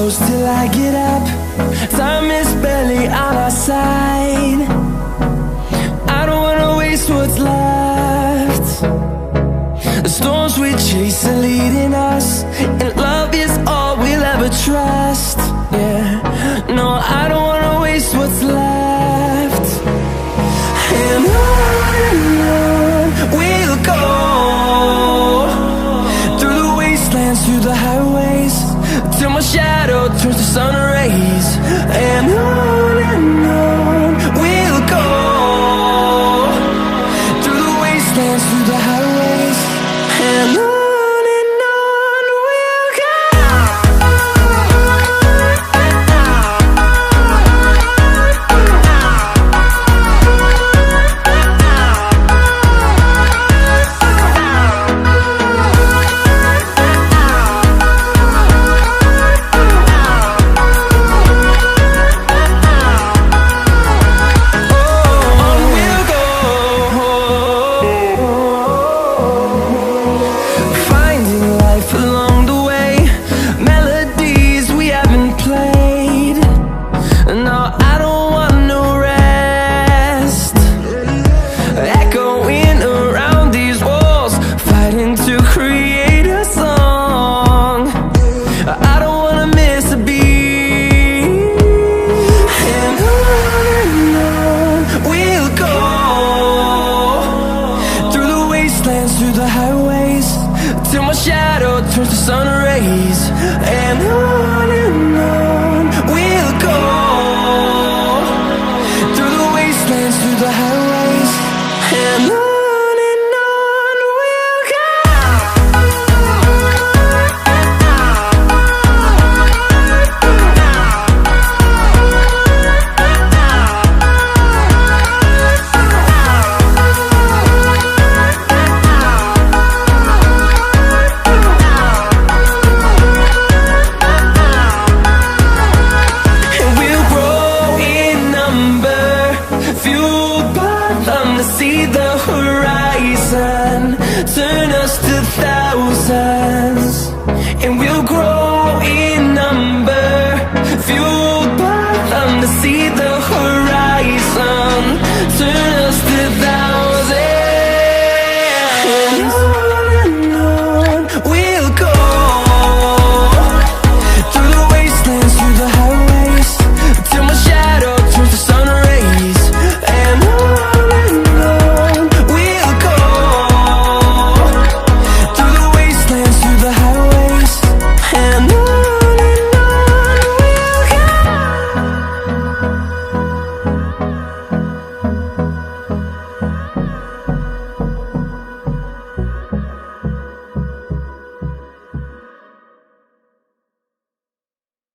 close till I get up. Time is barely on our side. I don't wanna waste what's left. The storms we chase are leading us, and love is all we'll ever trust. Yeah, no, I don't wanna waste what's left. And on we'll go, through the wastelands, through the highways, till my shadow turns to sun rays. And on we'll go, through the wastelands, through the highways, and on we'll go. Through the highways, till my shadow turns to sun rays. And on we'll go, through the wastelands, through the highways, and on we'll go. See the horizon, turn us to thousands.